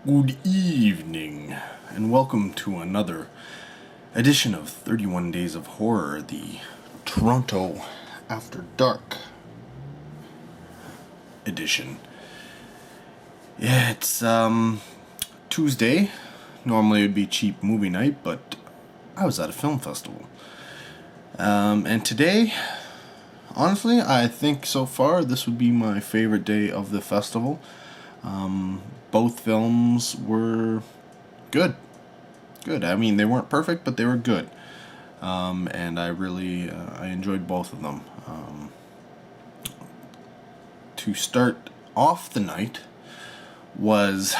Good evening, and welcome to another edition of 31 Days of Horror, the Toronto After Dark edition. Yeah, it's Tuesday. Normally it would be cheap movie night, but I was at a film festival. And today, honestly, I think so far this would be my favorite day of the festival. Both films were good. Good. I mean, they weren't perfect, but they were good. And I enjoyed both of them. To start off the night was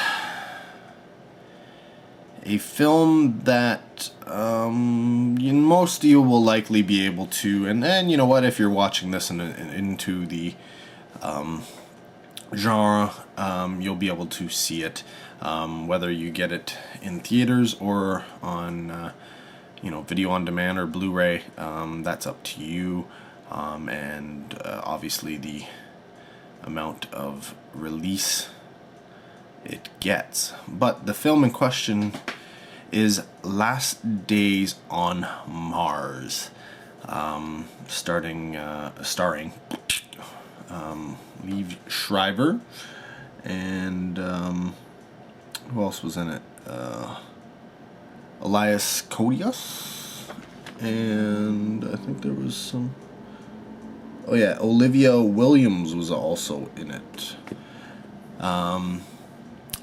a film that most of you will likely be able to, and you know what, if you're watching this into the genre, you'll be able to see it, whether you get it in theaters or on video on demand or Blu-ray. That's up to you, and obviously the amount of release it gets. But the film in question is Last Days on Mars, starring Liev Schreiber and who else was in it? Elias Koteas, and I think there was some. Oh yeah, Olivia Williams was also in it.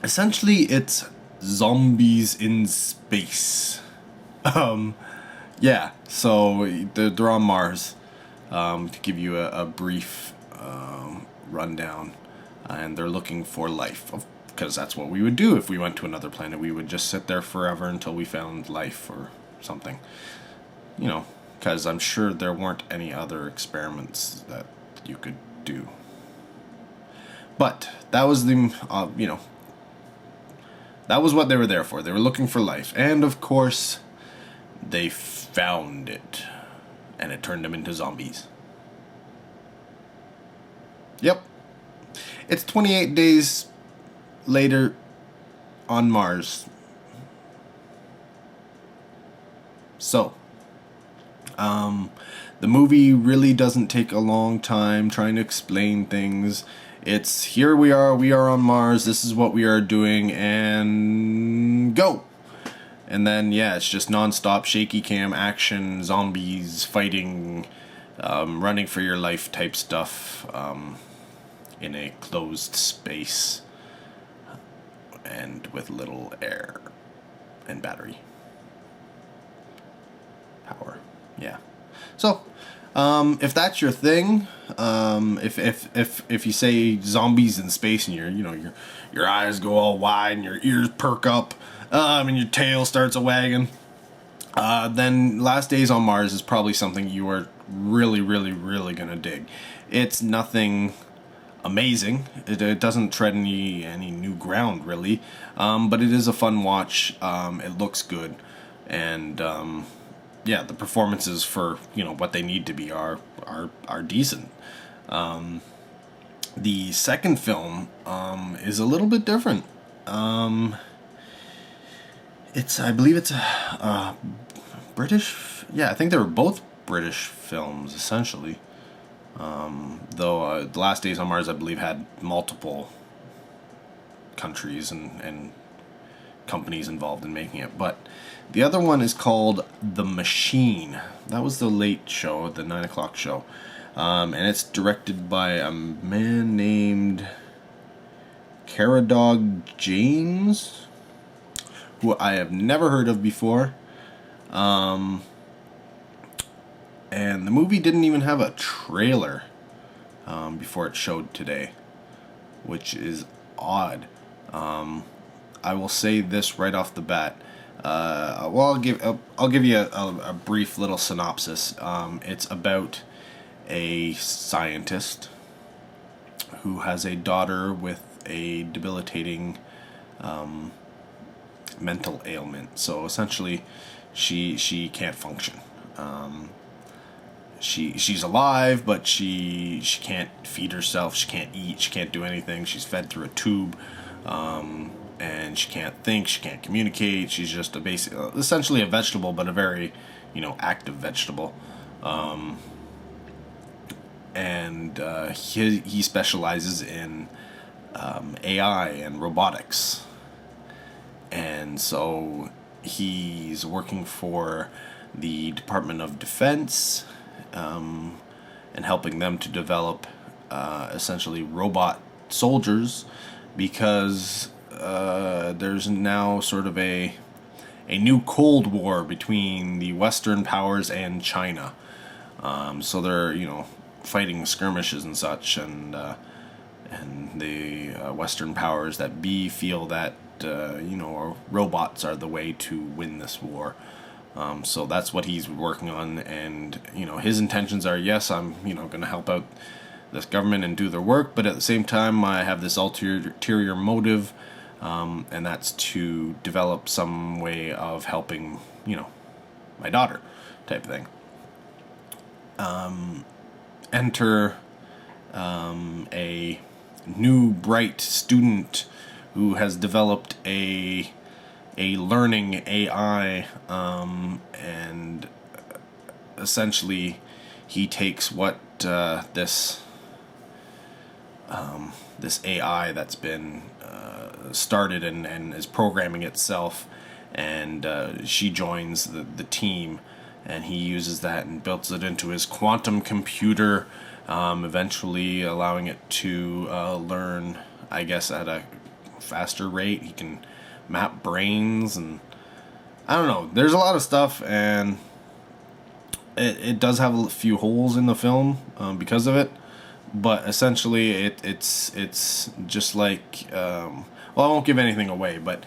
Essentially, it's zombies in space. Yeah, so they're on Mars. To give you a brief rundown, and they're looking for life, because that's what we would do if we went to another planet. We would just sit there forever until we found life or something. Because I'm sure there weren't any other experiments that you could do. But that was that was what they were there for. They were looking for life. And of course, they found it. And it turned them into zombies. Yep. It's 28 days later on Mars. So, the movie really doesn't take a long time trying to explain things. It's here we are on Mars, this is what we are doing, and go! And then, yeah, it's just non-stop shaky cam action, zombies, fighting, running for your life type stuff, in a closed space, and with little air and battery power. Yeah. So, if that's your thing, if you say zombies in space and your eyes go all wide and your ears perk up, and your tail starts a wagging, then Last Days on Mars is probably something you are really, really, really gonna dig. It's nothing amazing. It doesn't tread any new ground really, but it is a fun watch. It looks good, and yeah, the performances for what they need to be are decent. The second film is a little bit different. I believe it's a British. Yeah, I think they were both British films essentially. Though The Last Days on Mars, I believe, had multiple countries and companies involved in making it. But the other one is called The Machine. That was the late show, the 9 o'clock show. And it's directed by a man named Caradog James, who I have never heard of before. And the movie didn't even have a trailer before it showed today, which is odd. I will say this right off the bat. I'll give you a brief little synopsis. It's about a scientist who has a daughter with a debilitating mental ailment. So essentially, she can't function. She's alive, but she can't feed herself. She can't eat. She can't do anything. She's fed through a tube. and she can't think, she can't communicate. She's just essentially a vegetable, but a very, active vegetable. And he specializes in AI and robotics, and so he's working for the Department of Defense, and helping them to develop essentially robot soldiers, because there's now sort of a new Cold War between the Western powers and China. So they're fighting skirmishes and such, and the Western powers that be feel that robots are the way to win this war. So that's what he's working on, and his intentions are, yes, I'm going to help out this government and do their work, but at the same time I have this ulterior motive, and that's to develop some way of helping my daughter, type of thing. Enter a new bright student who has developed a learning AI, and essentially he takes what this AI that's been started and is programming itself, and she joins the team, and he uses that and builds it into his quantum computer, eventually allowing it to learn, I guess, at a faster rate. He can map brains, and I don't know. There's a lot of stuff, and it does have a few holes in the film because of it. But essentially, it's just like well, I won't give anything away, but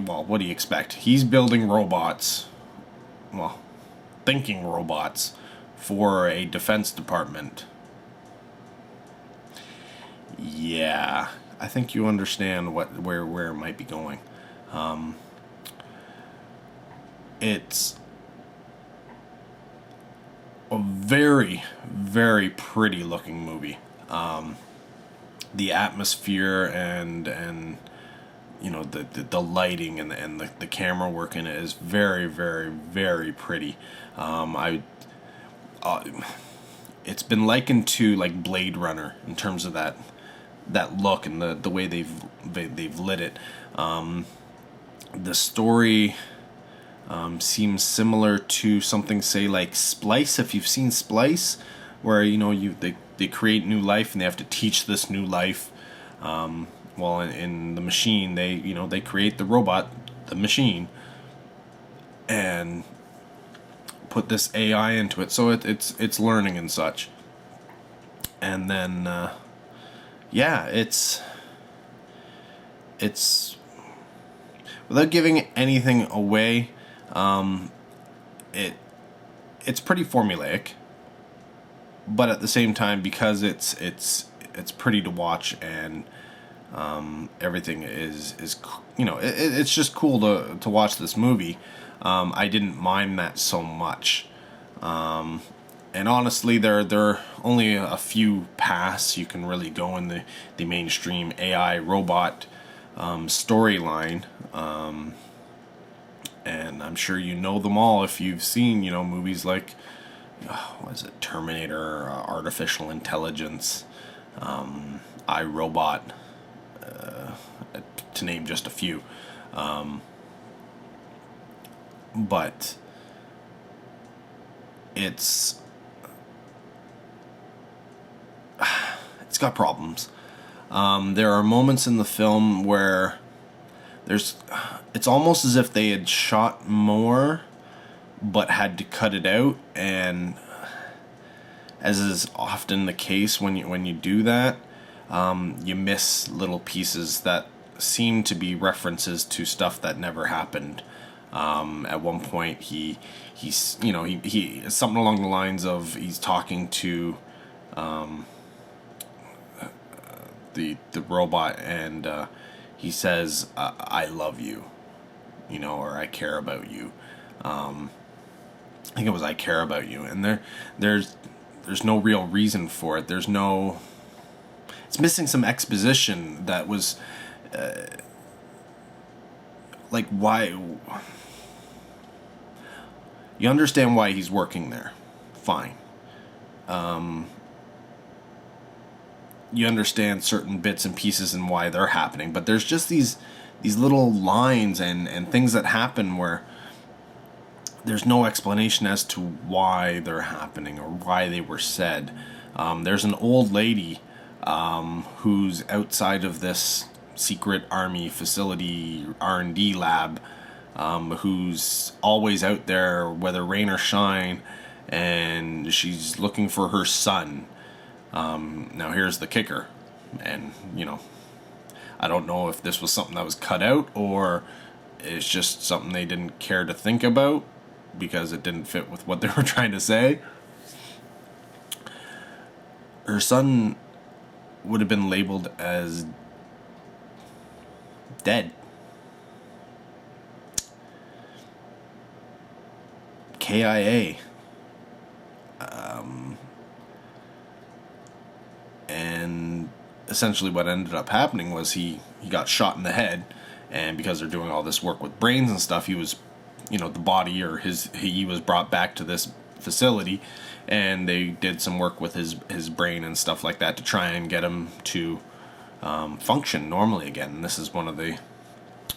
well, what do you expect? He's building robots, well, thinking robots for a defense department. Yeah, I think you understand where it might be going. It's a very, very pretty looking movie. The atmosphere and the lighting and the camera work in it is very, very, very pretty. It's been likened to like Blade Runner in terms of that look and the way they've lit it. The story seems similar to something, say, like Splice, if you've seen Splice, where they create new life and they have to teach this new life. Well, in the machine, they create the robot, the machine, and put this AI into it, so it's learning and such. And then yeah, it's without giving anything away, it's pretty formulaic, but at the same time, because it's pretty to watch, and everything is it's just cool to watch this movie. I didn't mind that so much, and honestly, there are only a few paths you can really go in the mainstream AI robot storyline, and I'm sure you know them all if you've seen movies like what is it, Terminator, Artificial Intelligence, iRobot, to name just a few. But it's got problems. There are moments in the film where it's almost as if they had shot more but had to cut it out, and as is often the case when you do that, you miss little pieces that seem to be references to stuff that never happened. At one point, he's something along the lines of, he's talking to the robot, and he says, "I love you," or "I care about you." I think it was "I care about you," and there's no real reason for it. it's missing some exposition that was like, why. You understand why he's working there, fine. You understand certain bits and pieces and why they're happening, but there's just these little lines and things that happen where there's no explanation as to why they're happening or why they were said. There's an old lady who's outside of this secret army facility R&D lab, who's always out there whether rain or shine, and she's looking for her son. Now here's the kicker, and I don't know if this was something that was cut out or it's just something they didn't care to think about because it didn't fit with what they were trying to say. Her son would have been labeled as dead. KIA. And essentially what ended up happening was he got shot in the head, and because they're doing all this work with brains and stuff, he was, the body or he was brought back to this facility, and they did some work with his brain and stuff like that to try and get him to function normally again. And this is one of the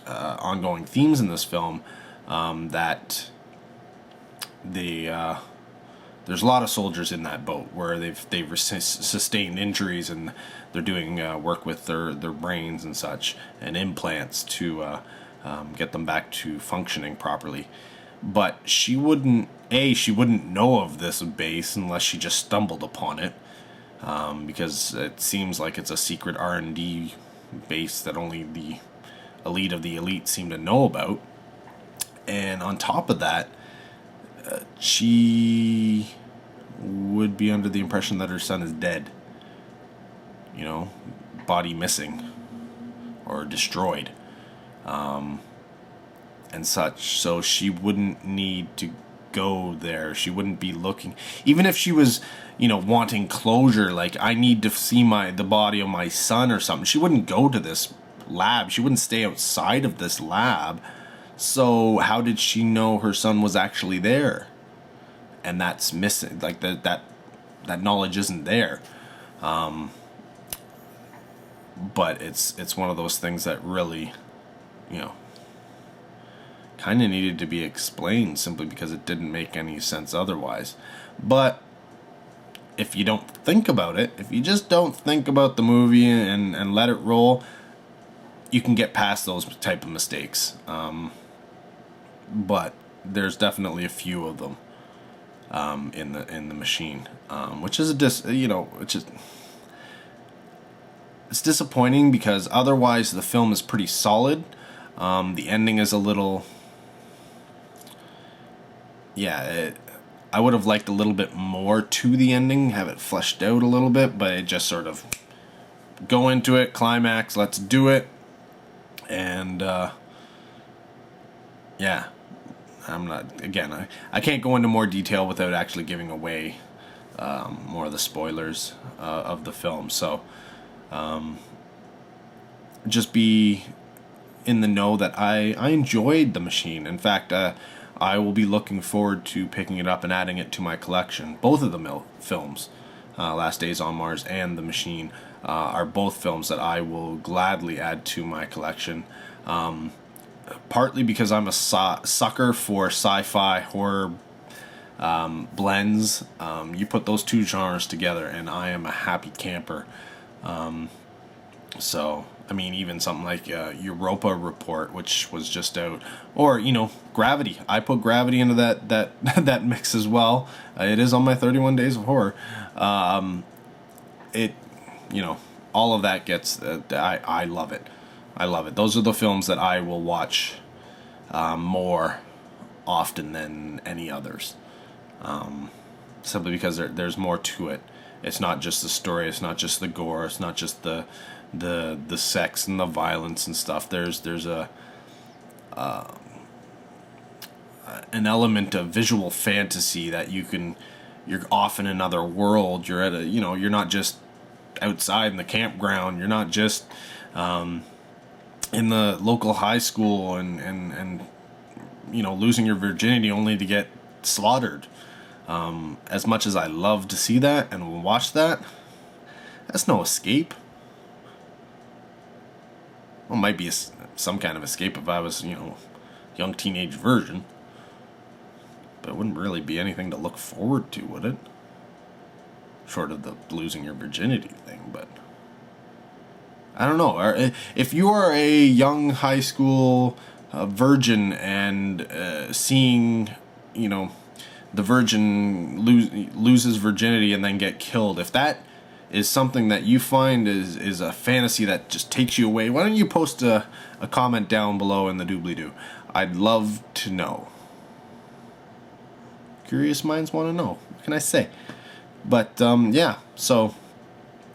ongoing themes in this film, that there's a lot of soldiers in that boat where they've sustained injuries, and they're doing work with their brains and such, and implants to get them back to functioning properly. But she wouldn't know of this base unless she just stumbled upon it, because it seems like it's a secret R&D base that only the elite of the elite seem to know about. And on top of that, she would be under the impression that her son is dead. Body missing or destroyed, and such. So she wouldn't need to go there. She wouldn't be looking, even if she was, wanting closure. Like, I need to see the body of my son or something. She wouldn't go to this lab. She wouldn't stay outside of this lab. So how did she know her son was actually there? And that's missing. Like, that knowledge isn't there. But it's one of those things that really, kind of needed to be explained, simply because it didn't make any sense otherwise. But if you don't think about it, if you just don't think about the movie and let it roll, you can get past those type of mistakes. But there's definitely a few of them in the machine, which is it's disappointing, because otherwise the film is pretty solid. The ending is a little, I would have liked a little bit more to the ending, have it fleshed out a little bit, but it just sort of go into it, climax, let's do it, and I can't go into more detail without actually giving away more of the spoilers of the film. So just be in the know that I enjoyed The Machine. In fact, I will be looking forward to picking it up and adding it to my collection. Both of the films, Last Days on Mars and The Machine, are both films that I will gladly add to my collection. Partly because I'm a sucker for sci-fi horror blends. You put those two genres together and I am a happy camper. So, I mean, even something like Europa Report, which was just out, or, Gravity. I put Gravity into that mix as well. It is on my 31 Days of Horror. All of that gets, I love it. I love it. Those are the films that I will watch more often than any others. Simply because there's more to it. It's not just the story. It's not just the gore. It's not just the sex and the violence and stuff. There's an element of visual fantasy that you're off in another world. You're at you're not just outside in the campground. You're not just in the local high school and losing your virginity only to get slaughtered. As much as I love to see that and watch that, that's no escape. Well, it might be some kind of escape if I was, young teenage virgin. But it wouldn't really be anything to look forward to, would it? Short of the losing your virginity thing, but I don't know. If you are a young high school virgin and seeing, the virgin loses virginity and then get killed, if that is something that you find is a fantasy that just takes you away, why don't you post a comment down below in the doobly-doo? I'd love to know. Curious minds want to know. What can I say? But, yeah. So,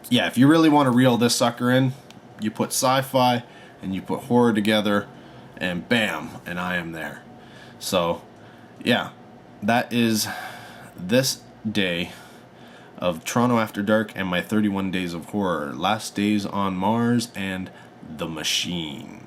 yeah, if you really want to reel this sucker in, you put sci-fi and you put horror together, and bam, and I am there. So, yeah, that is this day of Toronto After Dark and my 31 Days of Horror. Last Days on Mars and The Machine.